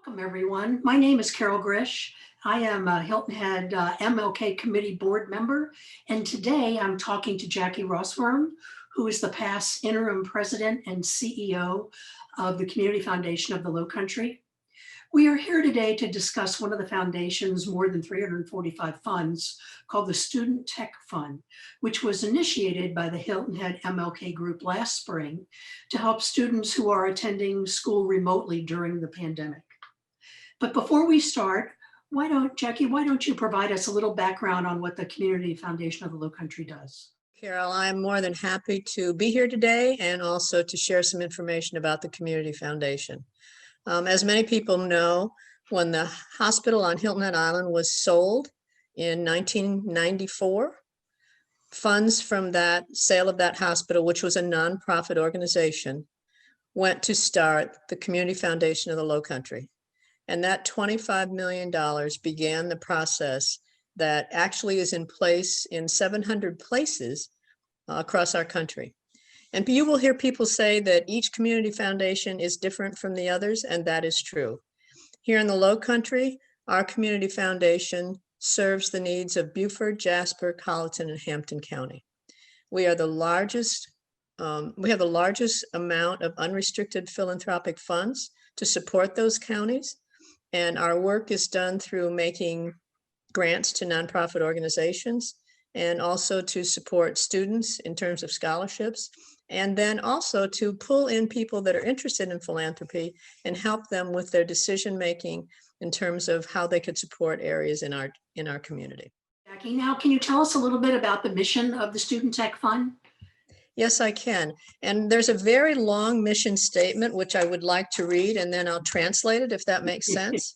Welcome, everyone. My name is Carol Grish. I am a Hilton Head MLK Committee Board member, and today I'm talking to Jackie Rossworm, who is the past interim president and CEO of the Community Foundation of the Lowcountry. We are here today to discuss one of the foundation's more than 345 funds called the Student Tech Fund, which was initiated by the Hilton Head MLK Group last spring to help students who are attending school remotely during the pandemic. But before we start, Jackie, why don't you provide us a little background on what the Community Foundation of the Lowcountry does? Carol, I'm more than happy to be here today and also to share some information about the Community Foundation. As many people know, when the hospital on Hilton Head Island was sold in 1994, funds from that sale of that hospital, which was a nonprofit organization, went to start the Community Foundation of the Lowcountry. And that $25 million began the process that actually is in place in 700 places across our country. And you will hear people say that each community foundation is different from the others, and that is true. Here in the Lowcountry, our community foundation serves the needs of Beaufort, Jasper, Colleton, and Hampton County. We are the largest, we have the largest amount of unrestricted philanthropic funds to support those counties. And our work is done through making grants to nonprofit organizations and also to support students in terms of scholarships, and then also to pull in people that are interested in philanthropy and help them with their decision-making in terms of how they could support areas in our community. Jackie, now can you tell us a little bit about the mission of the Student Tech Fund? Yes, I can. And there's a very long mission statement, which I would like to read, and then I'll translate it if that makes sense.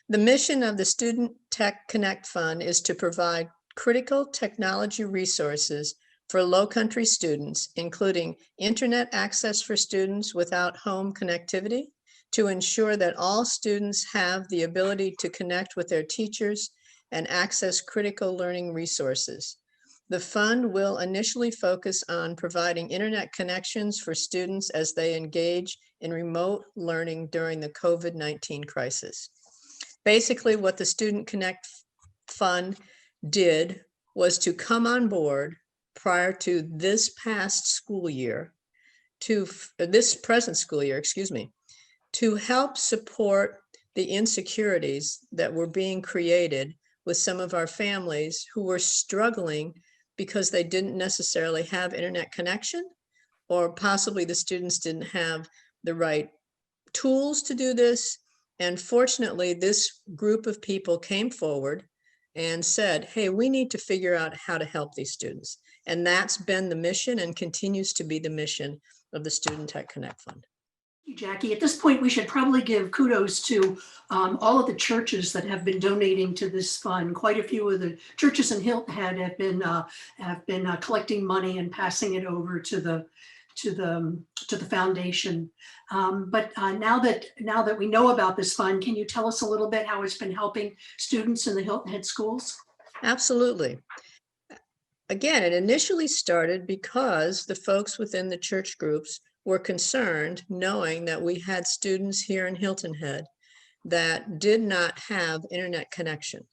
The mission of the Student Tech Connect Fund is to provide critical technology resources for Lowcountry students, including internet access for students without home connectivity, to ensure that all students have the ability to connect with their teachers and access critical learning resources. The fund will initially focus on providing internet connections for students as they engage in remote learning during the COVID-19 crisis. Basically, what the Student Connect Fund did was to come on board prior to this present school year, to help support the insecurities that were being created with some of our families who were struggling because they didn't necessarily have internet connection, or possibly the students didn't have the right tools to do this. And fortunately, this group of people came forward and said, hey, we need to figure out how to help these students. And that's been the mission and continues to be the mission of the Student Tech Connect Fund. Jackie, at this point, we should probably give kudos to all of the churches that have been donating to this fund. Quite a few of the churches in Hilton Head have been collecting money and passing it over to the foundation. But now that we know about this fund, can you tell us a little bit how it's been helping students in the Hilton Head schools? Absolutely. Again, it initially started because the folks within the church groups were concerned, knowing that we had students here in Hilton Head that did not have internet connection.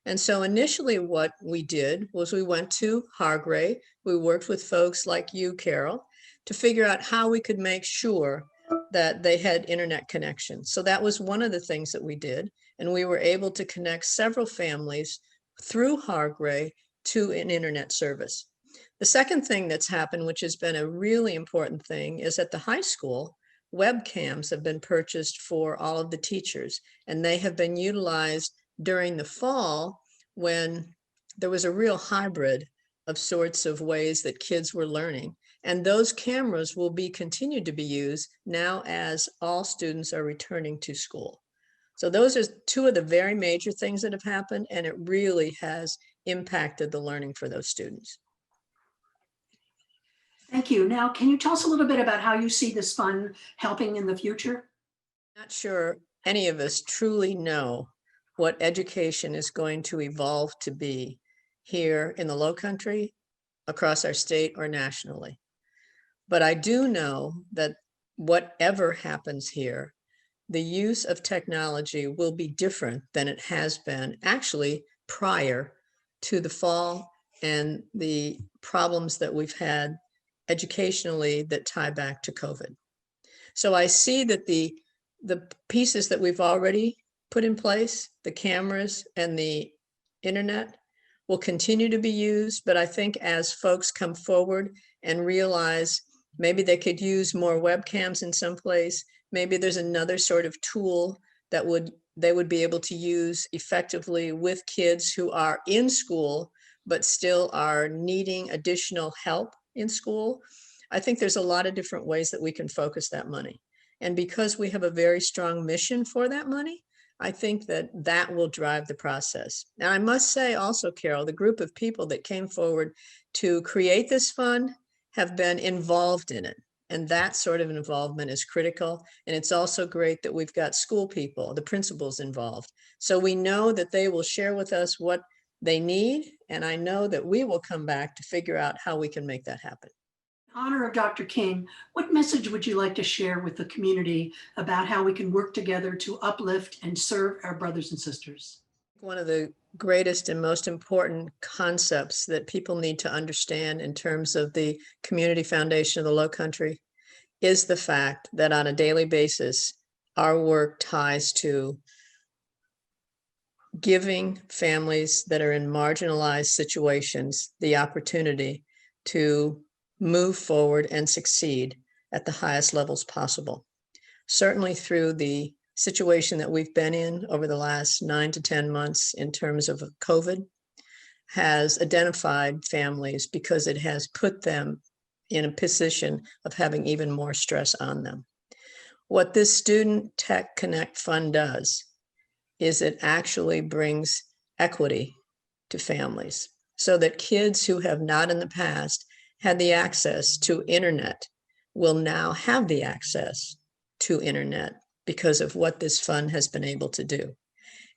And so initially what we did was we went to Hargray. We worked with folks like you, Carol, to figure out how we could make sure that they had internet connection. So that was one of the things that we did. And we were able to connect several families through Hargray to an internet service. The second thing that's happened, which has been a really important thing, is at the high school, webcams have been purchased for all of the teachers, and they have been utilized during the fall when there was a real hybrid of sorts of ways that kids were learning. And those cameras will be continued to be used now as all students are returning to school. So those are two of the very major things that have happened, and it really has impacted the learning for those students. Thank you. Now, can you tell us a little bit about how you see this fund helping in the future? Not sure any of us truly know what education is going to evolve to be here in the Lowcountry, across our state, or nationally. But I do know that whatever happens here, the use of technology will be different than it has been actually prior to the fall and the problems that we've had educationally that tie back to COVID. So I see that the pieces that we've already put in place, the cameras and the internet, will continue to be used. But I think as folks come forward and realize maybe they could use more webcams in some place, maybe there's another sort of tool that they would be able to use effectively with kids who are in school but still are needing additional help in school. I think there's a lot of different ways that we can focus that money. And because we have a very strong mission for that money, I think that that will drive the process. And I must say also, Carol, the group of people that came forward to create this fund have been involved in it. And that sort of involvement is critical. And it's also great that we've got school people, the principals involved. So we know that they will share with us what they need. And I know that we will come back to figure out how we can make that happen. In honor of Dr. King, what message would you like to share with the community about how we can work together to uplift and serve our brothers and sisters? One of the greatest and most important concepts that people need to understand in terms of the Community Foundation of the Lowcountry is the fact that on a daily basis, our work ties to giving families that are in marginalized situations the opportunity to move forward and succeed at the highest levels possible. Certainly through the situation that we've been in over the last 9 to 10 months in terms of COVID has identified families because it has put them in a position of having even more stress on them. What this Student Tech Connect Fund does is it actually brings equity to families so that kids who have not in the past had the access to internet will now have the access to internet because of what this fund has been able to do.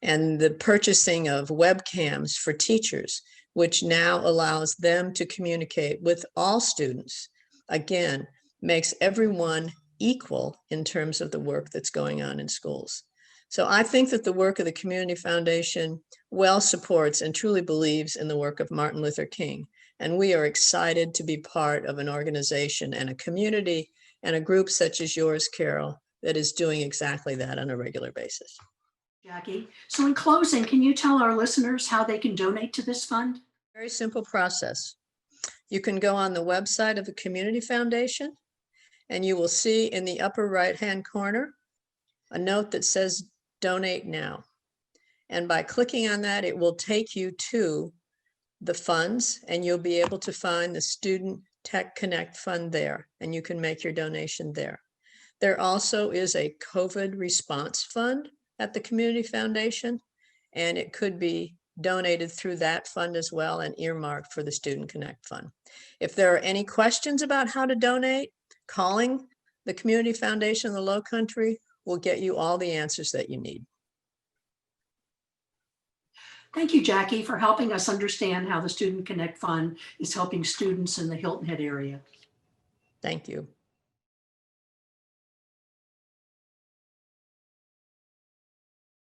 And the purchasing of webcams for teachers, which now allows them to communicate with all students, again, makes everyone equal in terms of the work that's going on in schools. So I think that the work of the Community Foundation well supports and truly believes in the work of Martin Luther King. And we are excited to be part of an organization and a community and a group such as yours, Carol, that is doing exactly that on a regular basis. Jackie, so in closing, can you tell our listeners how they can donate to this fund? Very simple process. You can go on the website of the Community Foundation and you will see in the upper right-hand corner a note that says donate now. And by clicking on that, it will take you to the funds and you'll be able to find the Student Tech Connect Fund there and you can make your donation there. There also is a COVID response fund at the Community Foundation and it could be donated through that fund as well and earmarked for the Student Connect Fund. If there are any questions about how to donate, calling the Community Foundation of the Lowcountry will get you all the answers that you need. Thank you, Jackie, for helping us understand how the Student Connect Fund is helping students in the Hilton Head area. Thank you.